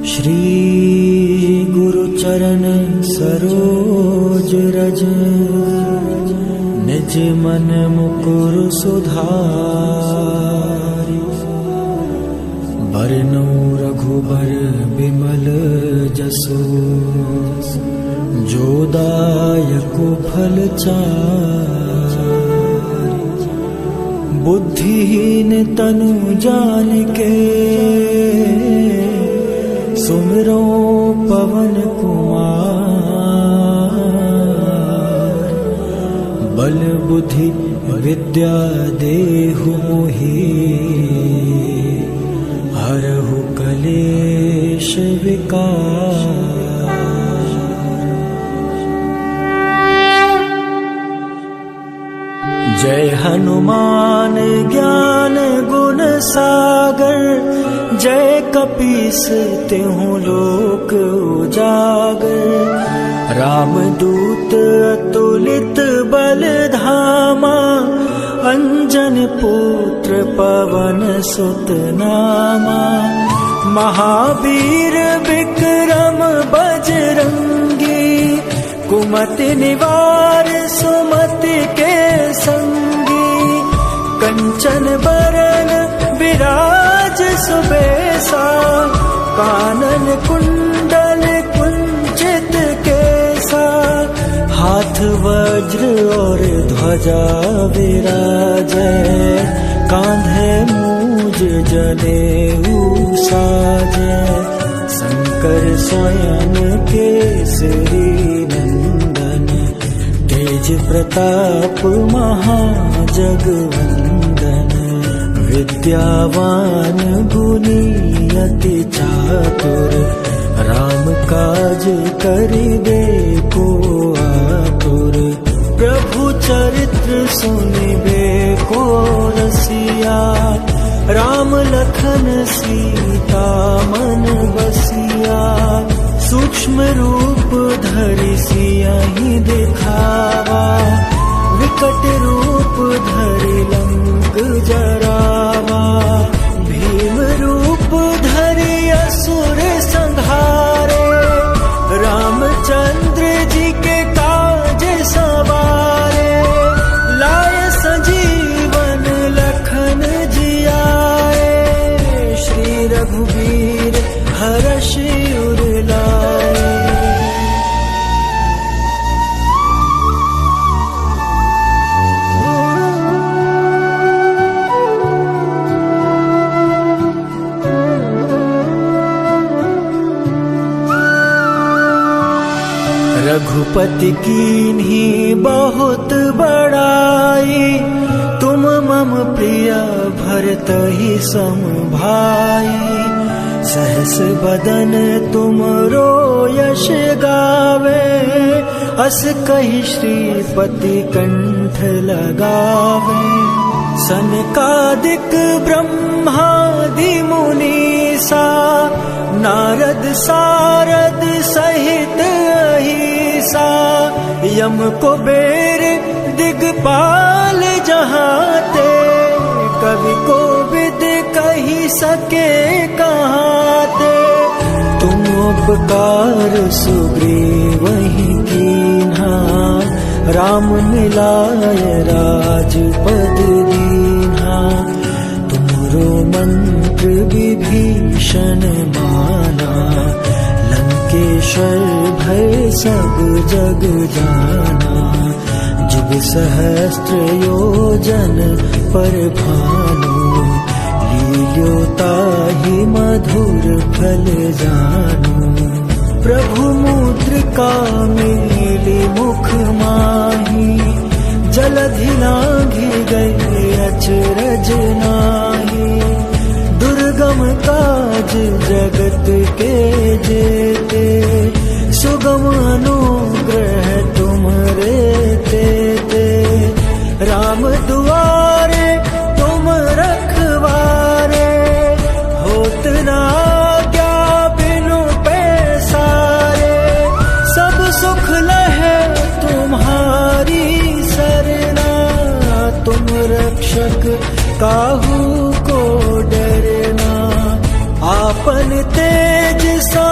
श्री गुरु चरण सरोज रज, निज मन मुकुर सुधारि। बरनौ रघुबर बिमल जसु, जो दायक फल चारि। बुद्धिहीन तनु जानिके, सुमिरो पवन कुमार। बल बुद्धि विद्या देहु मोहि, हरहु कलेश विकार। जय हनुमान ज्ञान गुण सागर, जय कपीस तिहुँ लोक उजागर। रामदूत अतुलित बल धामा, अंजन पुत्र पवन सुत नामा। महावीर विक्रम बजरंगी, कुमति निवार सुमति के संगी। कंचन बरन विराज सुबेसा, कानन कुंडल कुंचित केसा। हाथ वज्र और ध्वजा विराजै, कांधे मूज जनेऊ साजै। शंकर स्वयं केसरी नंदन, तेज प्रताप महाजगवंदन। विद्यावान गुणी अति चातुर, राम काज करिबे को आतुर। प्रभु चरित्र सुनिबे को रसिया, राम लखन सीता मन बसिया। सूक्ष्म रूप धरि सियहि दिखावा, विकट रूप धरि लंक जरावा। भीम रूप धरि असुर संहारे, रामचंद्र जी के काज सवारे। लाय संजीवन लखन जियाए, श्री रघुवीर हरषि उर लाए। रघुपति कीन्ही बहुत बड़ाई, तुम मम प्रिय भरतहि सम भाई। सहस बदन तुमरो यश गावे, अस कहि श्रीपति कंठ लगावे। सनकादिक ब्रह्मादि मुनीसा, नारद सारद सहित अहिसा। यम कुबेर दिगपाल जहाते, कवि कोविद कहि सके कहाते। तुम उपकार सुग्रीवहि कीन्हा, राम मिलाय राजपद दीन्हा। तुमरो मंत्र विभीषण माना, लंकेश्वर भय सब जग जाना। जुग सहस्त्र योजन पर भानु, लील्यो ताहि मधुर फल जानु। प्रभु मुद्रिका मेली मुख माही, जलधि लांघि गए अचरज नाही। दुर्गम काज जगत के जेते, सुगम अनुग्रह तुम्हरे तेते। राम दुआरे तुम रखवारे, होत न आज्ञा बिनु पैसारे। सब सुख लहे तुम्हारी सरना, तुम रक्षक काहू को डरना। आपन तेज सा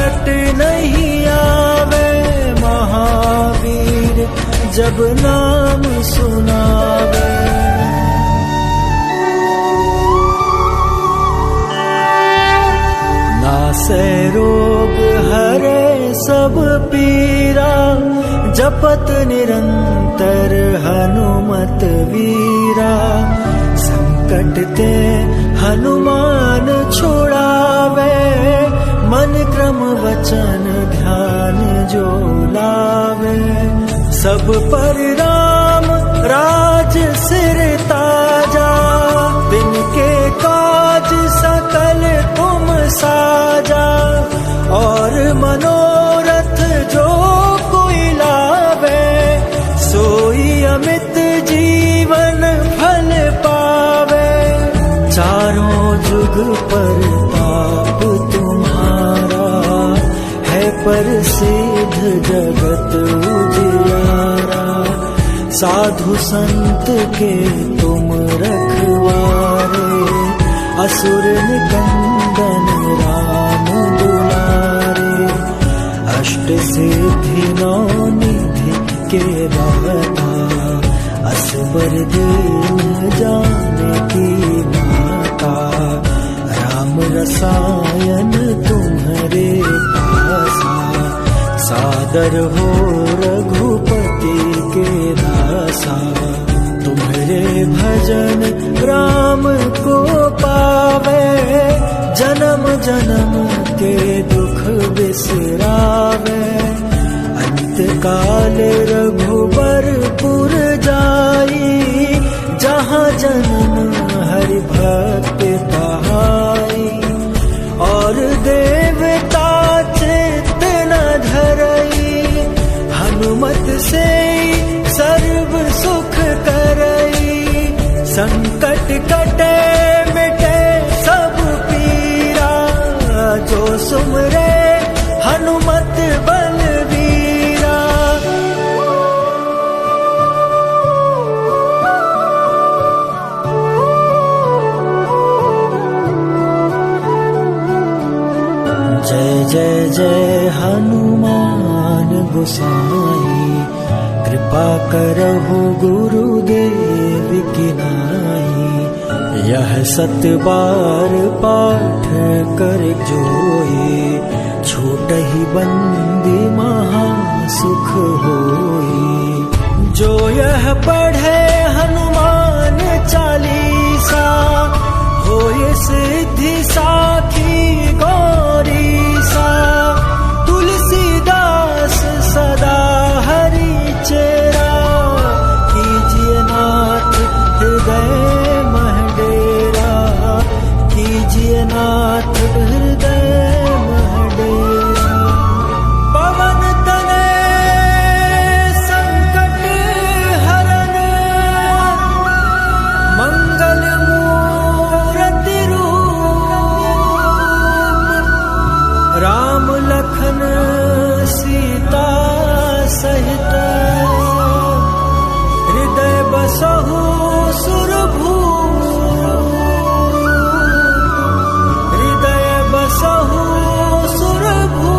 संकट नहीं आवे, महावीर जब नाम सुनावे। नासे रोग हरे सब पीरा, जपत निरंतर हनुमत वीरा। संकट ते हनुमान छुड़ावे, मन क्रम वचन ध्यान जो लावे। सब पर राम राज सिर ताजा, तिनके काज सकल तुम साजा। और मनोरथ जो कोई लावे, सोई अमित जीवन फल पावे। चारों जुग पर ताप तुम्हारा, है प्रसिद्ध जगत उजियारा। साधु संत के तुम रखवारे, असुर निकंदन राम दुलारे। अष्ट सिद्धि नौ निधि के दाता, असबर दीन जानकी माता। राम रसायन तुम्हारे पासा, सादर हो रघुपति के दासा। तुम्हारे भजन राम को पावे, जन्म जन्म के दुख बिसरावे। अंत काल रघुबरपुर जाई, जहाँ जन्म हरि भक्त कहाई। और देवता चित्त न धरई, हनुमत से सर्व सुख करई। संकट कटे मिटे सब पीरा, जो सुमरे हनुमत बलवीरा। जय जय जय हनुमान गोसाई, कृपा करहु गुरुदेव की नाई। यह सत बार पाठ कर जोई, छूटहि बंदी महा सुख होई। जो यह पढ़े हनुमान चालीसा, होए सिद्धि साखी गौरीसा। तुलसीदास सदा हरि चेरा, कीजिए नाथ हृदय मह डेरा। कीजिए नाथ हृदय मह डेरा। पवन तनय संकट हरन, मंगल मूरति रूप। राम लखन सीता सहित, हृदय बसहु सुरभूप। हृदय बसहु सुरभूप।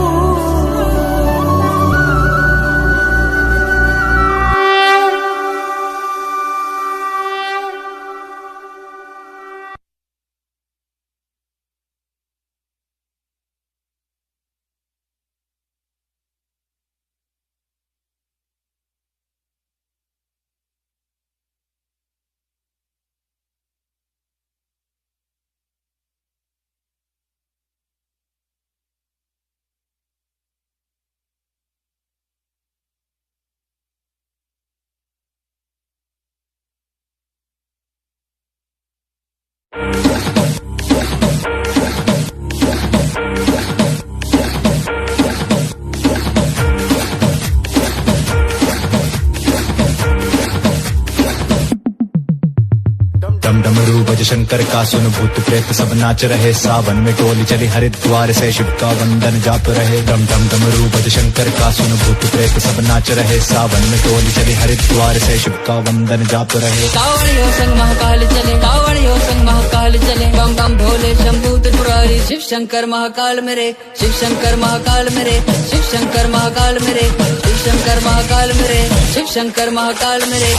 डमरू बज शंकर का सुन भूत प्रेत सब नाच रहे, सावन में टोली चली हरिद्वार से शिव का वंदन जाप रहे। डम डम डमरू बज शंकर का सुन भूत प्रेत सब नाच रहे, सावन में टोली चली हरिद्वार से शिव का वंदन जाप रहे। कावड़ियों संग महाकाल चले, कावड़ियों संग महाकाल चले, बम बम भोले शंभू त्रिपुरारी शिव शंकर महाकाल मेरे, शिव शंकर महाकाल मेरे, शिव शंकर महाकाल मेरे, शिव शंकर महाकाल मेरे, शिव शंकर महाकाल मेरे।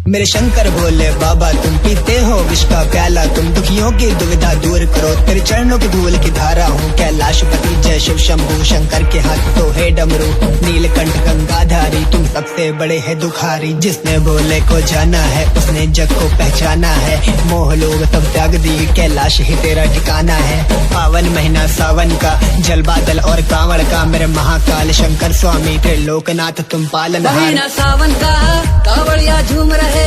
मेरे शंकर भोले बाबा तुम पीते हो विष का प्याला, तुम दुखियों की दुविधा दूर करो, तेरे चरणों की धूल की धारा हूँ। कैलाशपति जय शिव शंभू, शंकर के हाथ तो है डमरू, नीलकंठ गंगाधारी तुम सबसे बड़े है दुखारी। जिसने भोले को जाना है उसने जग को पहचाना है, मोह लोग सब त्याग दी, कैलाश ही तेरा ठिकाना है। पावन महीना सावन का, जल बादल और कांवड़ का, मेरे महाकाल शंकर स्वामी त्रिलोकनाथ तुम पालनहार। महीना सावन का कावड़िया झूम रहे,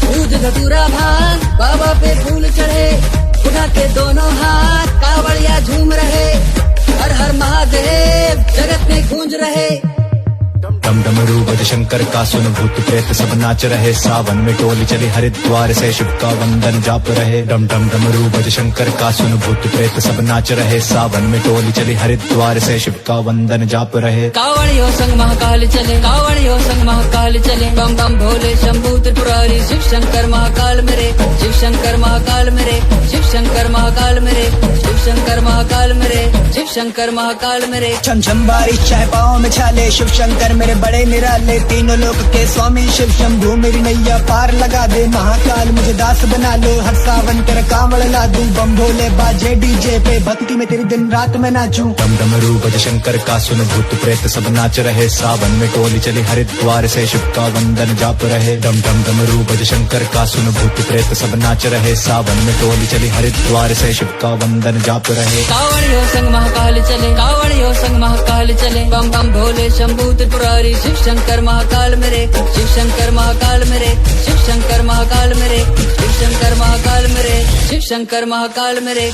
दूध धतूरा भांग बाबा पे फूल चढ़े, उठा के दोनों हाथ कावड़िया झूम रहे, हर हर महादेव जगत में गूंज रहे। डम डमरू बज शंकर का सुन भूत प्रेत सब नाच रहे, सावन में टोली चली हरिद्वार से शिव का वंदन जाप रहे। डम डम डमरू बज शंकर का सुन भूत प्रेत सब नाच रहे, सावन में टोली चली हरिद्वार से शिव का वंदन जाप रहे। कावड़ियों संग महाकाल चले, कावड़ियों संग महाकाल चले, बम बम भोले शंभू त्रिपुरारी शिव शंकर महाकाल मेरे, शिव शंकर महाकाल मेरे, शिव शंकर महाकाल मेरे, शिव शंकर महाकाल मेरे, शिव शंकर महाकाल मेरे। छम छम बारिश चाहे पाँव में छाले, शिव शंकर मेरे बड़े निराले, तीनों लोक के स्वामी शिव शंभू मेरी नैया पार लगा दे। महाकाल मुझे दास बना लो, हर सावन तेरा कांवड़ ला दूं, बम भोले बाजे डीजे पे, भक्ति में तेरी दिन रात में नाचूं। डम डमरू बज शंकर का सुन भूत प्रेत सब नाच रहे, सावन में टोली चली हरिद्वार से शिव का वंदन जाप रहे। डम डम डमरू बज शंकर का सुन भूत प्रेत सब नाच रहे, सावन में टोली चली हरिद्वार से शिव का वंदन जाप रहे। कावड़ियों संग महाकाल चले, कावड़ियों संग महाकाल चले, बम बम भोले शंभू त्रिपुरारी शिव शंकर महाकाल मेरे, शिव शंकर महाकाल मेरे, शिव शंकर महाकाल मेरे, शिव शंकर महाकाल मेरे, शिव शंकर महाकाल मेरे।